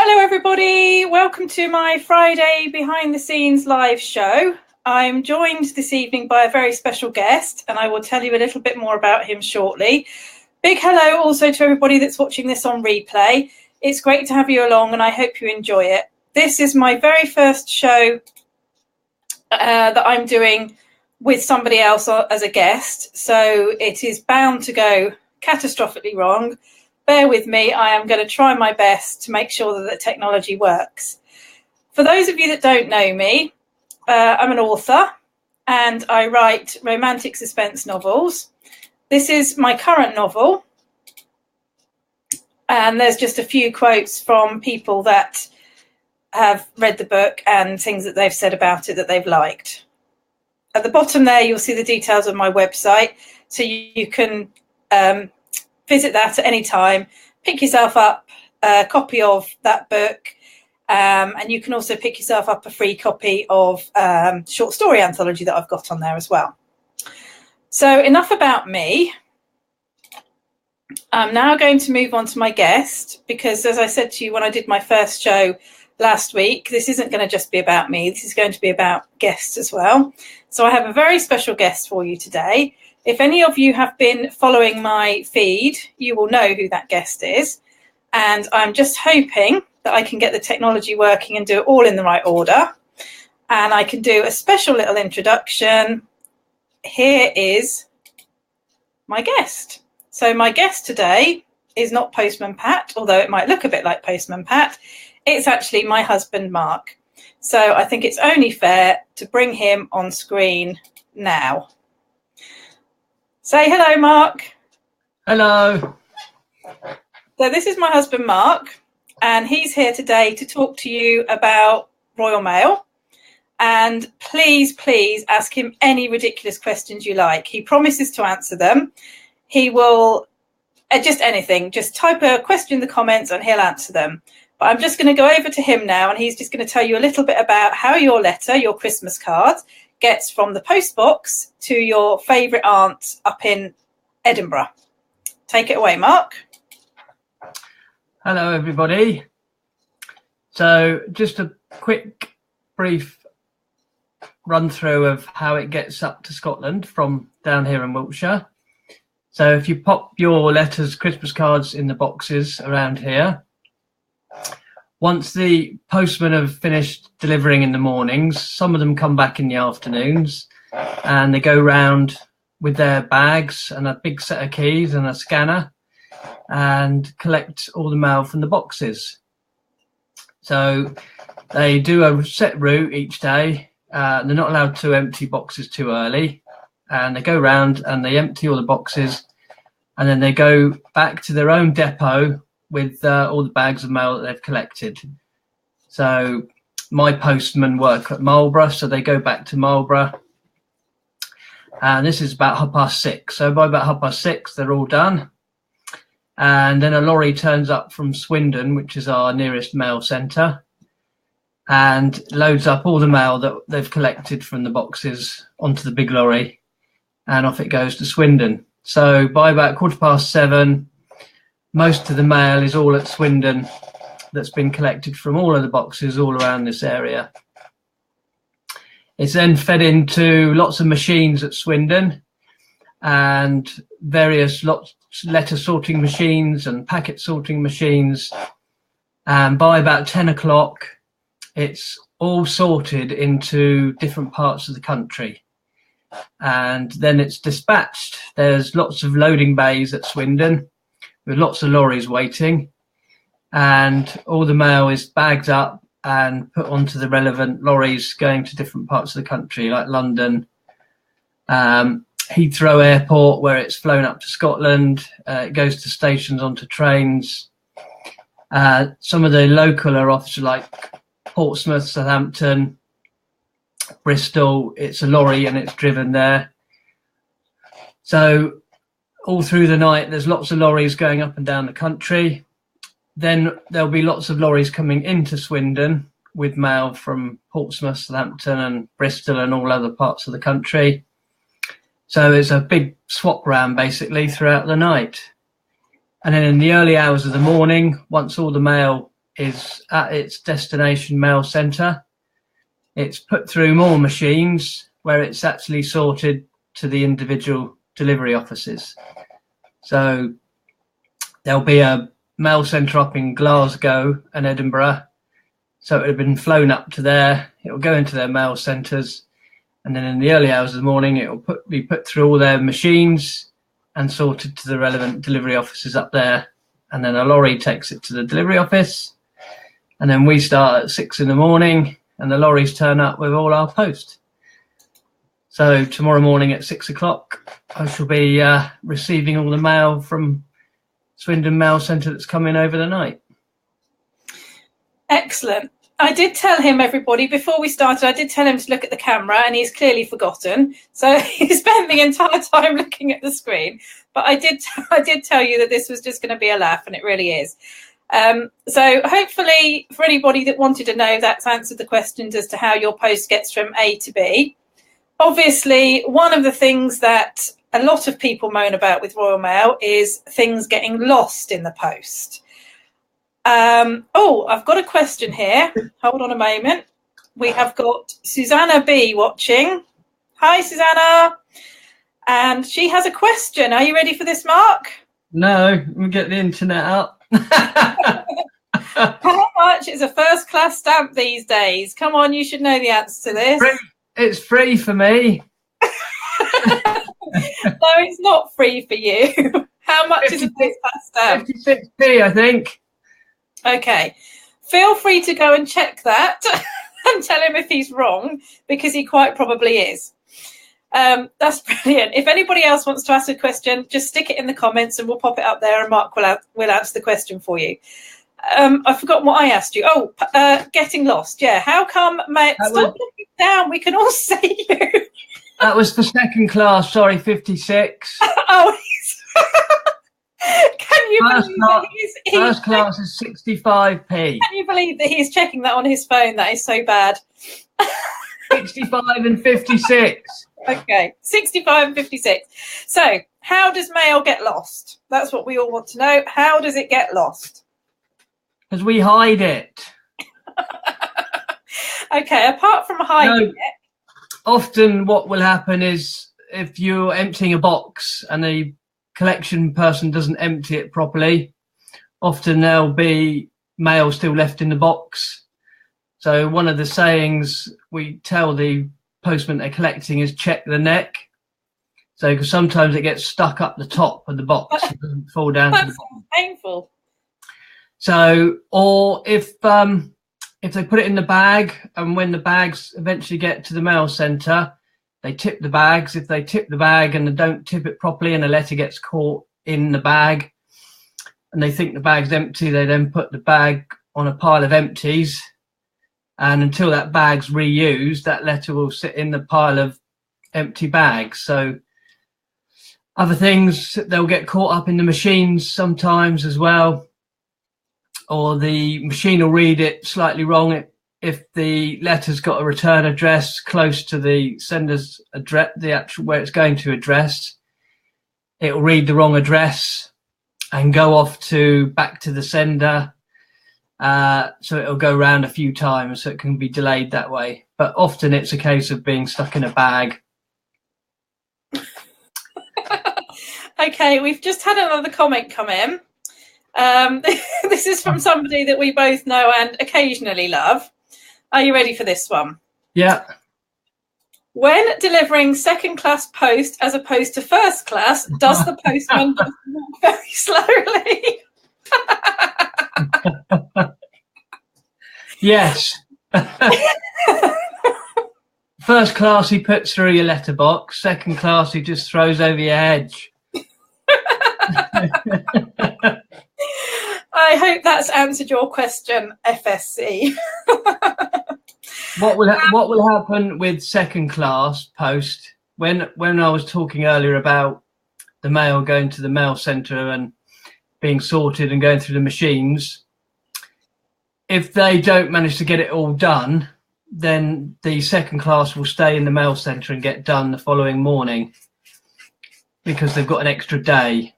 Hello everybody, welcome to my Friday behind the scenes live show. I'm joined this evening by a very special guest and I will tell you a little bit more about him shortly. Big hello also to everybody that's watching this on replay. It's great to have you along and I hope you enjoy it. This is my very first show that I'm doing with somebody else as a guest, so it is bound to go catastrophically wrong. Bear with me, I am going to try my best to make sure that the technology works. For those of you that don't know me, I'm an author and I write romantic suspense novels. This is my current novel, and there's just a few quotes from people that have read the book and things that they've said about it that they've liked. At the bottom there, you'll see the details of my website, so you can visit that at any time, pick yourself up a copy of that book, and you can also pick yourself up a free copy of short story anthology that I've got on there as well. So enough about me. I'm now going to move on to my guest, because as I said to you when I did my first show last week, this isn't going to just be about me, this is going to be about guests as well. So I have a very special guest for you today. If any of you have been following my feed, you will know who that guest is. And I'm just hoping that I can get the technology working and do it all in the right order. And I can do a special little introduction. Here is my guest. So my guest today is not Postman Pat, although it might look a bit like Postman Pat. It's actually my husband, Mark. So I think it's only fair to bring him on screen now. Say hello, Mark. Hello. So this is my husband, Mark, and he's here today to talk to you about Royal Mail. And please, please ask him any ridiculous questions you like. He promises to answer them. He will, just anything, just type a question in the comments and he'll answer them. But I'm just going to go over to him now and he's just going to tell you a little bit about how your letter, your Christmas card, gets from the post box to your favourite aunt up in Edinburgh. Take it away, Mark. Hello, everybody. So just a quick, brief run through of how it gets up to Scotland from down here in Wiltshire. So if you pop your letters, Christmas cards in the boxes around here, once the postmen have finished delivering in the mornings, some of them come back in the afternoons and they go round with their bags and a big set of keys and a scanner and collect all the mail from the boxes. So they do a set route each day. They're not allowed to empty boxes too early, and they go round and they empty all the boxes and then they go back to their own depot with all the bags of mail that they've collected. So my postmen work at Marlborough, so they go back to Marlborough. And this is about 6:30. So by about 6:30, they're all done. And then a lorry turns up from Swindon, which is our nearest mail centre, and loads up all the mail that they've collected from the boxes onto the big lorry, and off it goes to Swindon. So by about 7:15, most of the mail is all at Swindon that's been collected from all of the boxes all around this area. It's then fed into lots of machines at Swindon and various letter sorting machines and packet sorting machines. And by about 10 o'clock, it's all sorted into different parts of the country. And then it's dispatched. There's lots of loading bays at Swindon with lots of lorries waiting, and all the mail is bagged up and put onto the relevant lorries going to different parts of the country, like London, Heathrow Airport, where it's flown up to Scotland. It goes to stations onto trains. Some of the local are off to like Portsmouth, Southampton, Bristol. It's a lorry and it's driven there. So all through the night, there's lots of lorries going up and down the country. Then there'll be lots of lorries coming into Swindon with mail from Portsmouth, Southampton and Bristol and all other parts of the country. So it's a big swap round basically throughout the night. And then in the early hours of the morning, once all the mail is at its destination mail centre. It's put through more machines where it's actually sorted to the individual delivery offices. So there'll be a mail centre up in Glasgow and Edinburgh. So it would have been flown up to there. It will go into their mail centres. And then in the early hours of the morning, it will be put through all their machines and sorted to the relevant delivery offices up there. And then a lorry takes it to the delivery office. And then we start at 6 in the morning and the lorries turn up with all our post. So tomorrow morning at 6 o'clock, I shall be receiving all the mail from Swindon Mail Centre that's come in over the night. Excellent. I did tell him, everybody, before we started, I did tell him to look at the camera, and he's clearly forgotten. So he spent the entire time looking at the screen. But I did tell you that this was just going to be a laugh, and it really is. So hopefully, for anybody that wanted to know, that's answered the questions as to how your post gets from A to B. Obviously, one of the things that a lot of people moan about with Royal Mail is things getting lost in the post. I've got a question here. Hold on a moment. We have got Susanna B watching. Hi, Susanna. And she has a question. Are you ready for this, Mark? No, we'll get the internet up. How much is a first class stamp these days? Come on, you should know the answer to this. Free. It's free for me. No, it's not free for you. How much is a first class stamp? 56p, I think. Okay. Feel free to go and check that and tell him if he's wrong, because he quite probably is. That's brilliant. If anybody else wants to ask a question, just stick it in the comments and we'll pop it up there and Mark will answer the question for you. I've forgotten what I asked you. Getting lost. Yeah. How come, mate? Stop looking down. We can all see you. That was for second class. Sorry, 56. Oh, can you believe that first class is 65p. Can you believe that he's checking that on his phone? That is so bad. 65 and 56. Okay, 65 and 56. So, how does mail get lost? That's what we all want to know. How does it get lost? Because we hide it. Okay, apart from hiding it. Often what will happen is if you're emptying a box and the collection person doesn't empty it properly, often there'll be mail still left in the box. So one of the sayings we tell the postman they're collecting is check the neck. So because sometimes it gets stuck up the top of the box, it doesn't fall down. That's painful. So, or if they put it in the bag, and when the bags eventually get to the mail centre, they tip the bags. If they tip the bag and they don't tip it properly and a letter gets caught in the bag and they think the bag's empty, they then put the bag on a pile of empties. And until that bag's reused, that letter will sit in the pile of empty bags. So other things, they'll get caught up in the machines sometimes as well. Or the machine will read it slightly wrong. If the letter's got a return address close to the sender's address, the actual where it's going to address, it will read the wrong address and go off back to the sender. So it'll go round a few times, so it can be delayed that way. But often it's a case of being stuck in a bag. Okay, we've just had another comment come in. This is from somebody that we both know and occasionally love. Are you ready for this one? Yeah. When delivering second class post as opposed to first class, does the postman walk very slowly? Yes. First class, he puts through your letterbox. Second class, he just throws over your hedge. I hope that's answered your question, FSC. What will happen with second class post? When I was talking earlier about the mail going to the mail centre and being sorted and going through the machines, if they don't manage to get it all done, then the second class will stay in the mail centre and get done the following morning because they've got an extra day.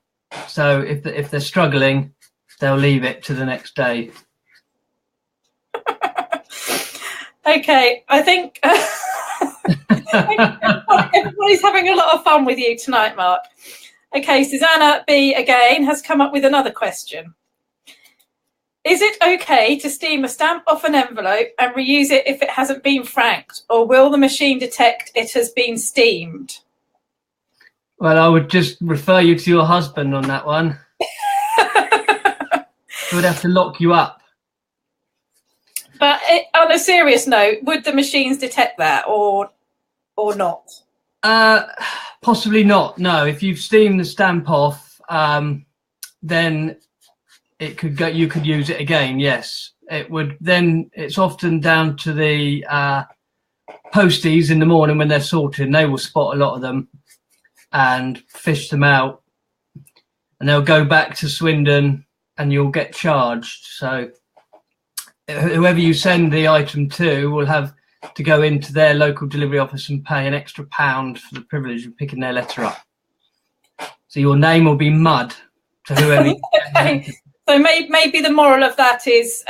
So if they're struggling, they'll leave it to the next day. Okay, I think everybody's having a lot of fun with you tonight, Mark. Okay, Susanna B again has come up with another question. Is it okay to steam a stamp off an envelope and reuse it if it hasn't been franked, or will the machine detect it has been steamed? Well, I would just refer you to your husband on that one. He would have to lock you up. But on a serious note, would the machines detect that or not? Possibly not. No, if you've steamed the stamp off, then it could go. You could use it again. Yes, it would. Then it's often down to the posties in the morning when they're sorting. They will spot a lot of them and fish them out, and they'll go back to Swindon, and you'll get charged. So whoever you send the item to will have to go into their local delivery office and pay an extra £1 for the privilege of picking their letter up. So your name will be mud to whoever. Okay. So maybe the moral of that is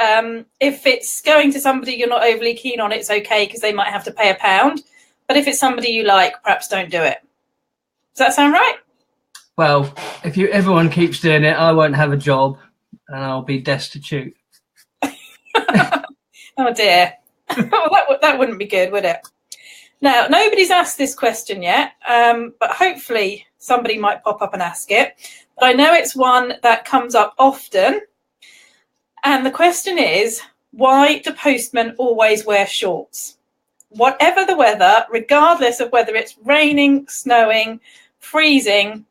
if it's going to somebody you're not overly keen on, it's okay because they might have to pay £1. But if it's somebody you like, perhaps don't do it. Does that sound right? Well, if everyone keeps doing it, I won't have a job and I'll be destitute. Oh dear. Well, that wouldn't be good, would it? Now, nobody's asked this question yet, but hopefully somebody might pop up and ask it. But I know it's one that comes up often. And the question is, why do postmen always wear shorts? Whatever the weather, regardless of whether it's raining, snowing, freezing,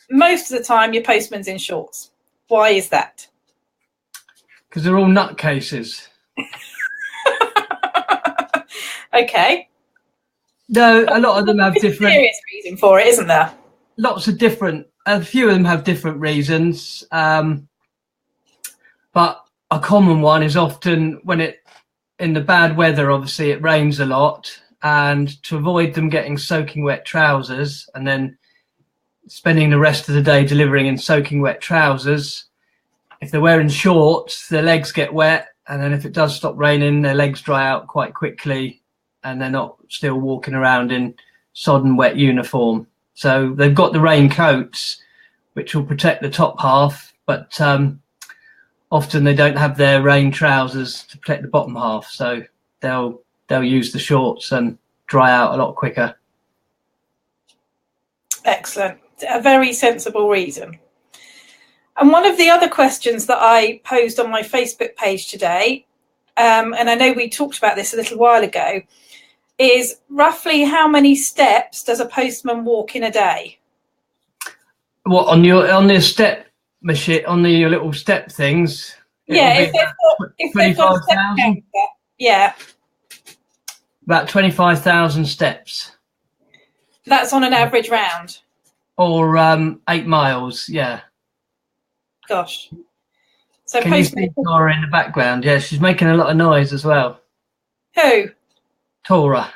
most of the time your postman's in shorts. Why is that? Because they're all nutcases. Okay. No, a lot of them have different. Serious reason for it, isn't there? Lots of different. A few of them have different reasons, but a common one is often when in the bad weather. Obviously, it rains a lot, and to avoid them getting soaking wet trousers and then spending the rest of the day delivering in soaking wet trousers, if they're wearing shorts, their legs get wet, and then if it does stop raining, their legs dry out quite quickly. And they're not still walking around in sodden wet uniform. So they've got the raincoats, which will protect the top half, but often they don't have their rain trousers to protect the bottom half. So they'll use the shorts and dry out a lot quicker. Excellent. A very sensible reason. And one of the other questions that I posed on my Facebook page today, and I know we talked about this a little while ago, is roughly how many steps does a postman walk in a day? What, on the step machine, on your little step things? Yeah, if they've got a step counter, yeah. About 25,000 steps. That's on an average round. Or 8 miles, yeah. Gosh. So can you see Tora in the background? Yeah, she's making a lot of noise as well. Who? Tora.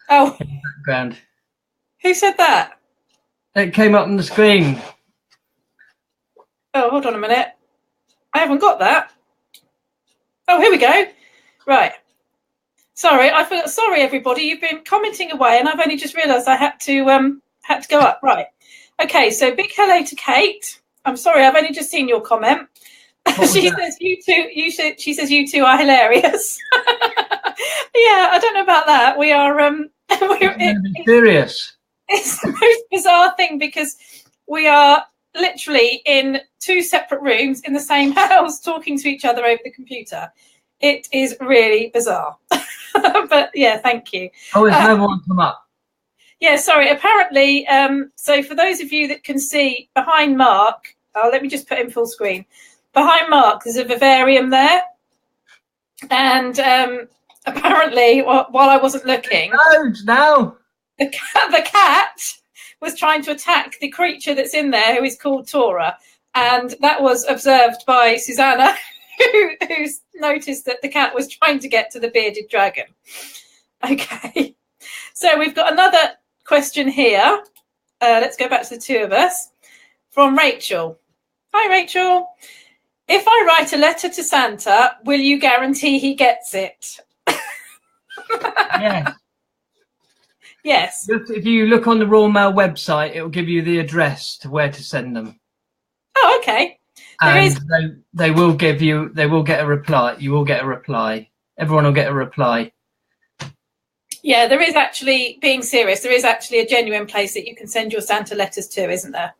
Oh. In the background. Who said that? It came up on the screen. Oh, hold on a minute. I haven't got that. Oh, here we go. Right. Sorry, I forgot. Sorry, everybody. You've been commenting away, and I've only just realised I had to go up. Right. Okay. So big hello to Kate. I'm sorry, I've only just seen your comment. She says you two. She says you two are hilarious. Yeah, I don't know about that. We are. We're serious. It's the most bizarre thing because we are literally in 2 separate rooms in the same house talking to each other over the computer. It is really bizarre. But yeah, thank you. Oh, has no one come up? Yeah, sorry. Apparently, so for those of you that can see behind Mark, let me just put in full screen. Behind Mark, there's a vivarium there. And apparently, while I wasn't looking, now the cat was trying to attack the creature that's in there, who is called Tora. And that was observed by Susanna, who's noticed that the cat was trying to get to the bearded dragon. Okay. So we've got another question here. Let's go back to the two of us. From Rachel. Hi, Rachel. If I write a letter to Santa, will you guarantee he gets it? Yes. Yes. If you look on the Royal Mail website, it will give you the address to where to send them. Oh, okay. And they will get a reply. You will get a reply. Everyone will get a reply. Yeah, there is actually, being serious, there is actually a genuine place that you can send your Santa letters to, isn't there?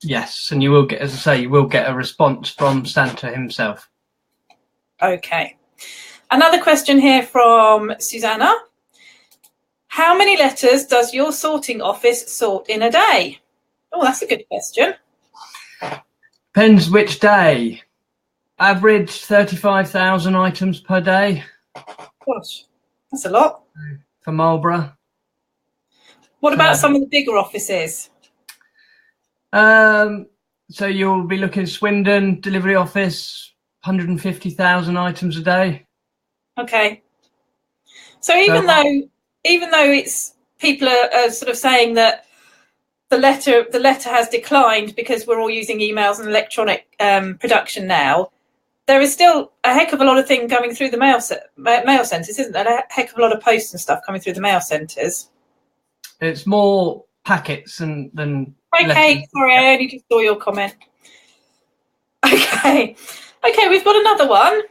Yes, and you will get, as I say, you will get a response from Santa himself. Okay. Another question here from Susanna. How many letters does your sorting office sort in a day? Oh, that's a good question. Depends which day. Average 35,000 items per day. Gosh, that's a lot. For Marlborough. What about some of the bigger offices? So you'll be looking Swindon delivery office, 150,000 items a day. Okay. So even though it's people are sort of saying that the letter has declined because we're all using emails and electronic production now, there is still a heck of a lot of things coming through the mail centres, isn't there? A heck of a lot of posts and stuff coming through the mail centres. It's more packets than Okay, letters. Sorry, I only just saw your comment. Okay, we've got another one.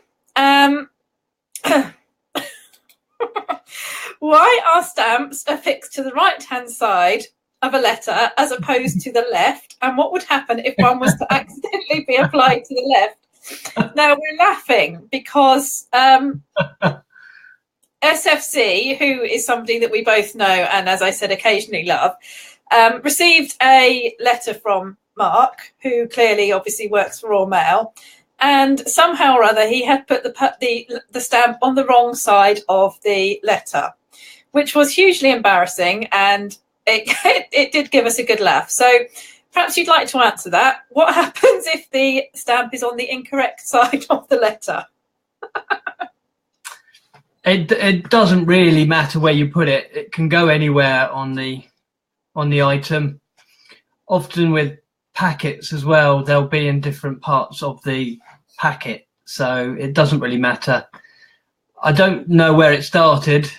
Why are stamps affixed to the right-hand side of a letter as opposed to the left? And what would happen if one was to accidentally be applied to the left? Now, we're laughing because SFC, who is somebody that we both know and, as I said, occasionally love, received a letter from Mark, who clearly obviously works for Royal Mail, and somehow or other he had put the stamp on the wrong side of the letter, which was hugely embarrassing, and it did give us a good laugh. So perhaps you'd like to answer that. What happens if the stamp is on the incorrect side of the letter? It doesn't really matter where you put it. It can go anywhere on the item. Often with packets as well, they'll be in different parts of the packet, so it doesn't really matter. I don't know where it started.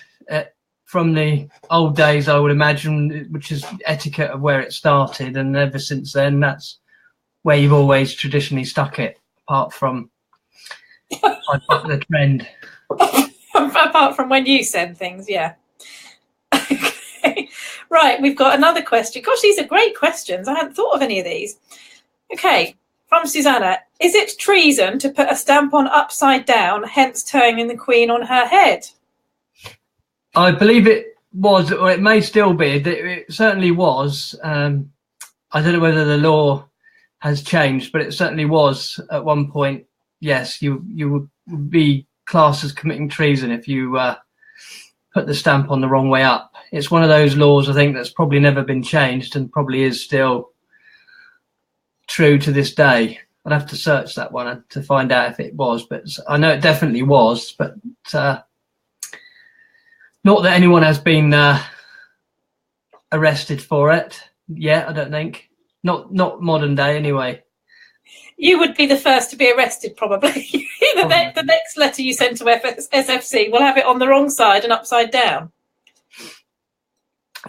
From the old days, I would imagine, which is etiquette of where it started, and ever since then, that's where you've always traditionally stuck it, apart from the trend. Apart from when you send things, yeah. Okay. Right, we've got another question. Gosh, these are great questions. I hadn't thought of any of these. Okay, from Susanna. Is it treason to put a stamp on upside down, hence turning the Queen on her head? I believe it was, or it may still be. It certainly was. I don't know whether the law has changed, but it certainly was at one point. Yes, you would be classed as committing treason if you put the stamp on the wrong way up. It's one of those laws, I think, that's probably never been changed and probably is still true to this day. I'd have to search that one to find out if it was, but I know it definitely was, but not that anyone has been arrested for it yet, I don't think. Not modern day, anyway. You would be the first to be arrested, probably. The next letter you send to SFC will have it on the wrong side and upside down.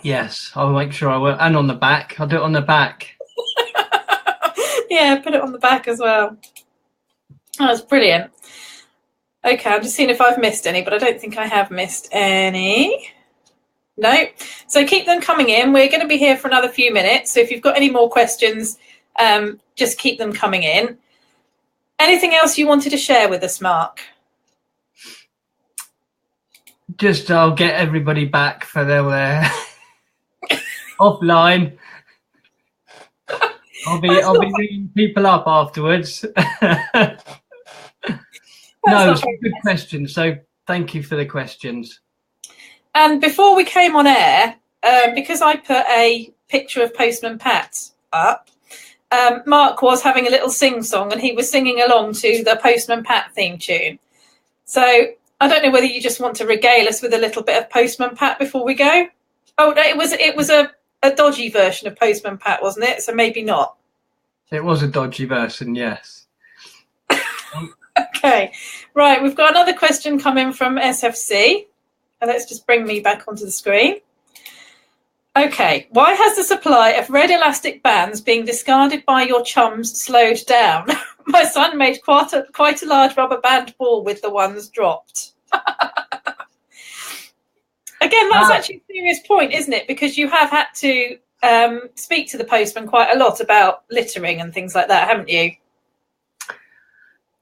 Yes, I'll make sure I will. And on the back. I'll do it on the back. Yeah, put it on the back as well. Oh, that's brilliant. Okay, I'm just seeing if I've missed any, but I don't think I have missed any. No. So keep them coming in. We're going to be here for another few minutes. So if you've got any more questions, just keep them coming in. Anything else you wanted to share with us, Mark? Just I'll get everybody back for their offline. I'll be ringing people up afterwards. No, it's a good question. So thank you for the questions. And before we came on air, because I put a picture of Postman Pat up, Mark was having a little sing-song and he was singing along to the Postman Pat theme tune. So I don't know whether you just want to regale us with a little bit of Postman Pat before we go. Oh, no, it was a dodgy version of Postman Pat, wasn't it? So maybe not. It was a dodgy version, yes. Okay, right. We've got another question coming from SFC. And let's just bring me back onto the screen. Okay, why has the supply of red elastic bands being discarded by your chums slowed down? My son made quite a large rubber band ball with the ones dropped. Again, that's actually a serious point, isn't it? Because you have had to speak to the postman quite a lot about littering and things like that, haven't you?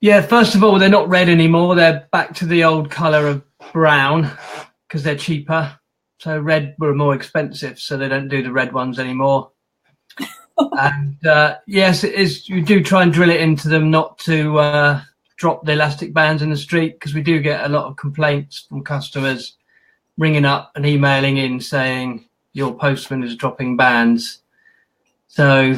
Yeah, first of all, they're not red anymore. They're back to the old colour of brown because they're cheaper. So red were more expensive, so they don't do the red ones anymore. And yes, it is. You do try and drill it into them not to drop the elastic bands in the street, because we do get a lot of complaints from customers ringing up and emailing in saying your postman is dropping bands. So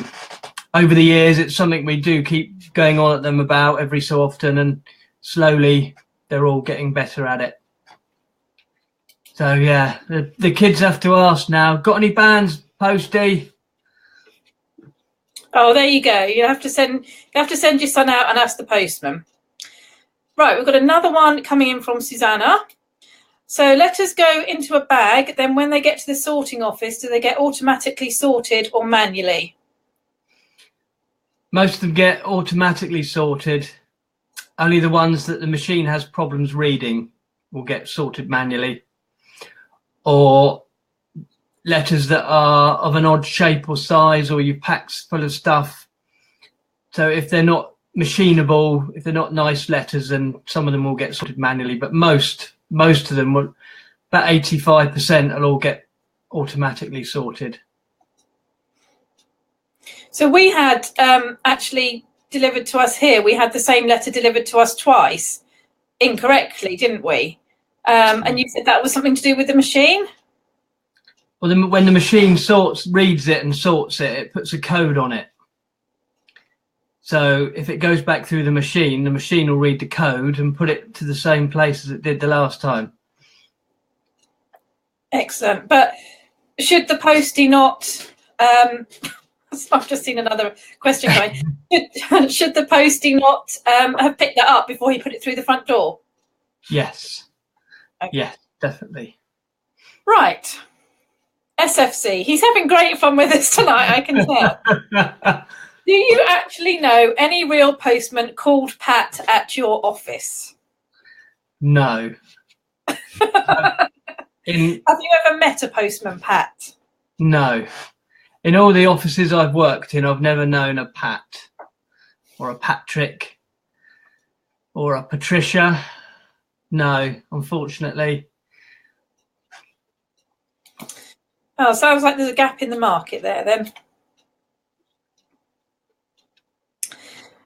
over the years, it's something we do keep going on at them about every so often, and slowly they're all getting better at it. So yeah, the kids have to ask now, got any bands, Postie? Oh, there you go. You have to send your son out and ask the postman. Right, we've got another one coming in from Susanna. So letters go into a bag, then when they get to the sorting office, do they get automatically sorted or manually? Most of them get automatically sorted. Only the ones that the machine has problems reading will get sorted manually. Or letters that are of an odd shape or size, or your packs full of stuff. So if they're not machinable, if they're not nice letters, then some of them will get sorted manually. But most of them will, about 85% will all get automatically sorted. So we had actually delivered to us here, we had the same letter delivered to us twice incorrectly, didn't we? And you said that was something to do with the machine? Well, when the machine reads it and sorts it, it puts a code on it. So if it goes back through the machine will read the code and put it to the same place as it did the last time. Excellent. But should the postie not... I've just seen another question going. Should the postie not have picked that up before he put it through the front door? Yes. Okay. Yes, definitely. Right. SFC. He's having great fun with us tonight, I can tell. Do you actually know any real postman called Pat at your office? No. Have you ever met a postman, Pat? No. In all the offices I've worked in, I've never known a Pat or a Patrick or a Patricia. No, unfortunately. Oh, sounds like there's a gap in the market there then.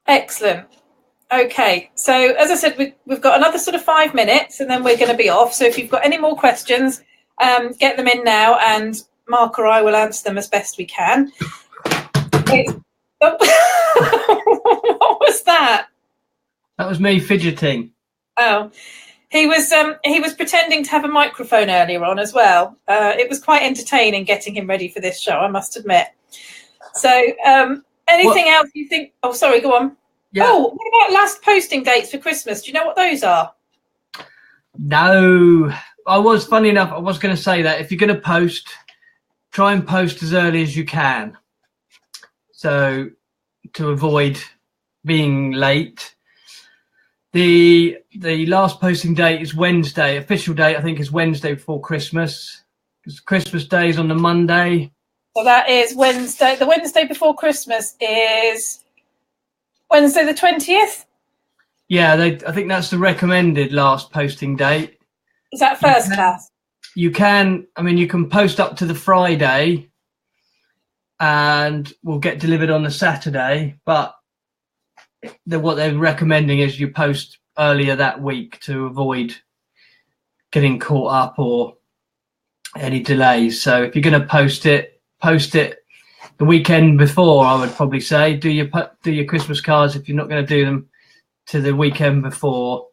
Excellent. Okay, so as I said, we've got another sort of 5 minutes and then we're going to be off. So if you've got any more questions, get them in now and Mark or I will answer them as best we can. What was that? That was me fidgeting. Oh, he was pretending to have a microphone earlier on as well. It was quite entertaining getting him ready for this show, I must admit. So anything else you think? Oh, sorry, go on. Yeah. Oh, what about last posting dates for Christmas? Do you know what those are? No. Funny enough, I was going to say that if you're going to post, try and post as early as you can. So to avoid being late. The last posting date is Wednesday. Official date, I think, is Wednesday before Christmas. Because Christmas Day is on the Monday. So that is Wednesday. The Wednesday before Christmas is Wednesday the 20th? Yeah, I think that's the recommended last posting date. Is that first class? You can post up to the Friday and will get delivered on the Saturday, but what they're recommending is you post earlier that week to avoid getting caught up or any delays. So if you're going to post it the weekend before, I would probably say. Do your Christmas cards if you're not going to do them to the weekend before.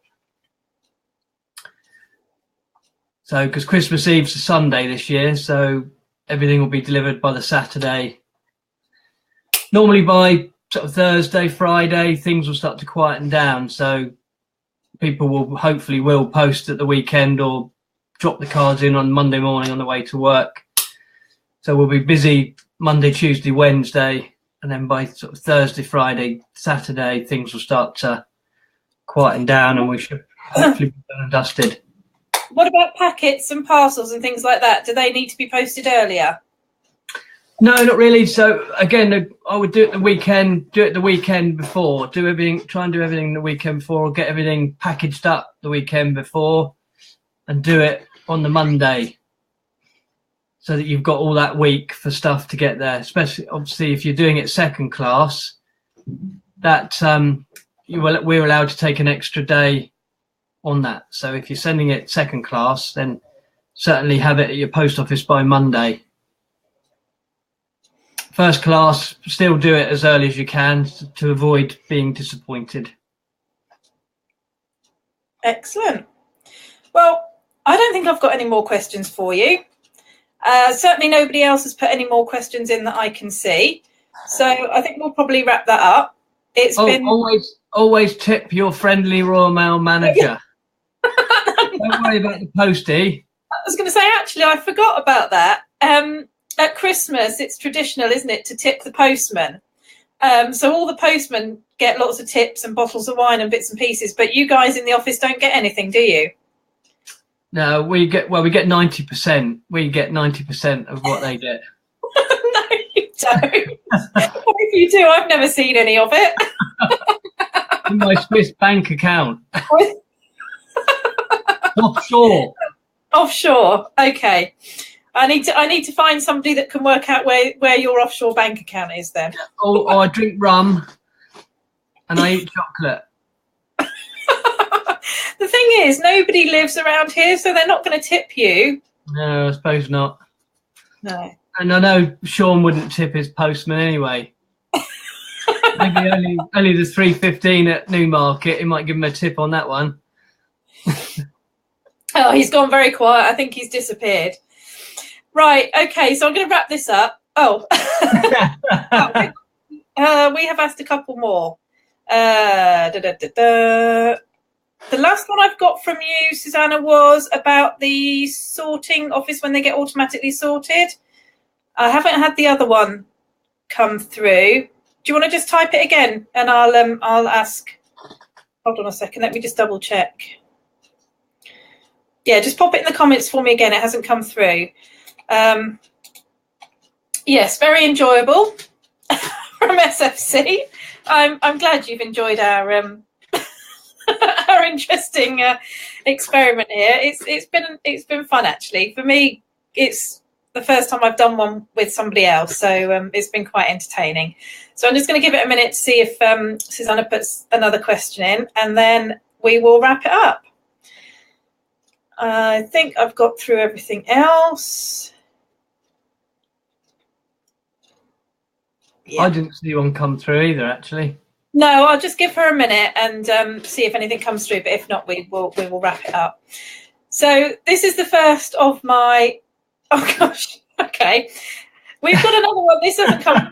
So because Christmas Eve's a Sunday this year, so everything will be delivered by the Saturday. Normally by sort of Thursday, Friday, things will start to quieten down. So people will hopefully post at the weekend or drop the cards in on Monday morning on the way to work. So we'll be busy Monday, Tuesday, Wednesday, and then by sort of Thursday, Friday, Saturday, things will start to quieten down, and we should hopefully be done and dusted. What about packets and parcels and things like that? Do they need to be posted earlier? No, not really. So again, I would do it the weekend. Do it the weekend before. Do everything. Try and do everything the weekend before. Or get everything packaged up the weekend before, and do it on the Monday, so that you've got all that week for stuff to get there. Especially, obviously, if you're doing it second class, that we're allowed to take an extra day on that. So if you're sending it second class, then certainly have it at your post office by Monday. First class, still do it as early as you can to avoid being disappointed. Excellent. Well, I don't think I've got any more questions for you. Certainly nobody else has put any more questions in that I can see. So I think we'll probably wrap that up. It's been always tip your friendly Royal Mail manager. Don't worry about the postie. I was going to say, actually, I forgot about that. At Christmas, it's traditional, isn't it, to tip the postman? So all the postmen get lots of tips and bottles of wine and bits and pieces, but you guys in the office don't get anything, do you? No, we get 90%. We get 90% of what they get. No, you don't. If you do, I've never seen any of it. In my Swiss bank account. Offshore. Okay. I need to find somebody that can work out where your offshore bank account is then. Or I drink rum and I eat chocolate. The thing is, nobody lives around here, so they're not going to tip you. No, I suppose not. No. And I know Sean wouldn't tip his postman anyway. Maybe only the 3.15 at Newmarket. He might give him a tip on that one. Oh, he's gone very quiet. I think he's disappeared. Right, okay, so I'm going to wrap this up. We have asked a couple more. The last one I've got from you, Susanna, was about the sorting office when they get automatically sorted. I haven't had the other one come through. Do you want to just type it again? And I'll ask. Hold on a second. Let me just double check. Yeah, just pop it in the comments for me again. It hasn't come through. Yes, very enjoyable from SFC. I'm glad you've enjoyed our our interesting experiment here. It's been fun actually. For me, it's the first time I've done one with somebody else, so it's been quite entertaining. So I'm just going to give it a minute to see if Susanna puts another question in, and then we will wrap it up. I think I've got through everything else. Yeah. I didn't see one come through either, actually. No, I'll just give her a minute and see if anything comes through. But if not, we will wrap it up. So this is the first of my. Oh gosh. Okay, we've got another one. This hasn't come.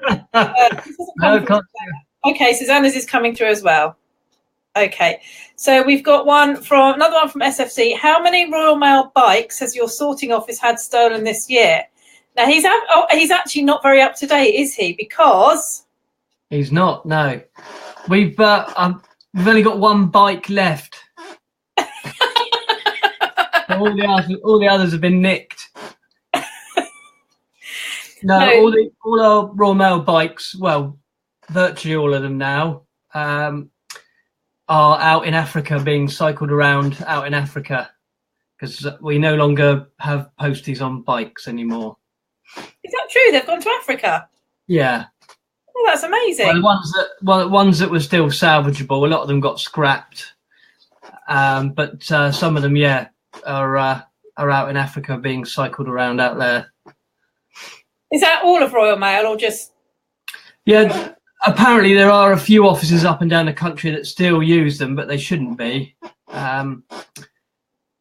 Okay, Susanna's is coming through as well. Okay, so we've got another one from SFC. How many Royal Mail bikes has your sorting office had stolen this year? Now he's actually not very up to date, is he? Because he's not. No, we've only got one bike left. all the others have been nicked. No, all our Royal Mail bikes, well, virtually all of them now, are out in Africa, being cycled around out in Africa, because we no longer have posties on bikes anymore. Is that true? They've gone to Africa? Yeah. Oh, that's amazing. Well, the ones that were still salvageable, a lot of them got scrapped, but some of them, yeah, are out in Africa, being cycled around out there. Is that all of Royal Mail, or just? Yeah, apparently there are a few offices up and down the country that still use them, but they shouldn't be. The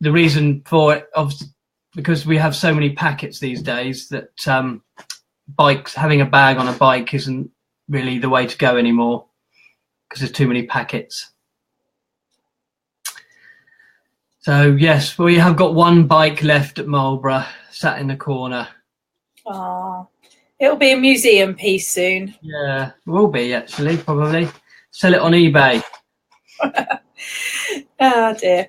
reason for it, obviously, because we have so many packets these days that having a bag on a bike isn't really the way to go anymore, because there's too many packets. So yes, we have got one bike left at Marlborough, sat in the corner. Oh, it'll be a museum piece soon. Yeah, will be actually, probably. Sell it on eBay. Oh dear.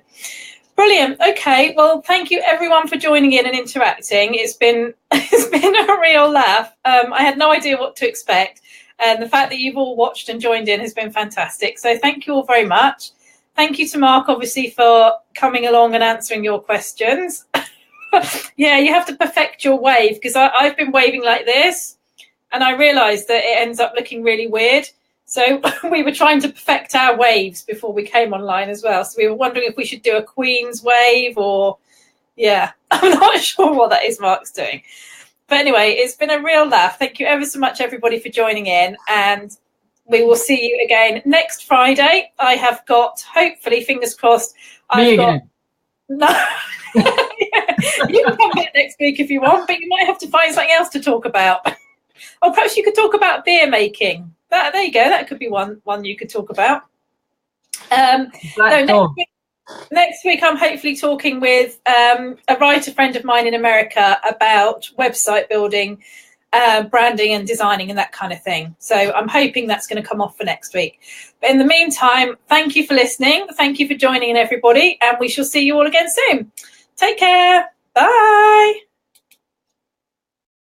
Brilliant. Okay, well, thank you everyone for joining in and interacting. It's been a real laugh. I had no idea what to expect, and the fact that you've all watched and joined in has been fantastic. So thank you all very much. Thank you to Mark, obviously, for coming along and answering your questions. Yeah, you have to perfect your wave, because I've been waving like this, and I realised that it ends up looking really weird. So we were trying to perfect our waves before we came online as well. So we were wondering if we should do a Queen's wave or, yeah, I'm not sure what that is Mark's doing. But anyway, it's been a real laugh. Thank you ever so much, everybody, for joining in. And we will see you again next Friday. I have got, hopefully, fingers crossed, I've got... No. You can come back next week if you want, but you might have to find something else to talk about. Or perhaps you could talk about beer making. There you go. That could be one you could talk about. Next week, I'm hopefully talking with a writer friend of mine in America about website building, branding and designing and that kind of thing. So I'm hoping that's going to come off for next week. But in the meantime, thank you for listening. Thank you for joining in, everybody. And we shall see you all again soon. Take care. Bye.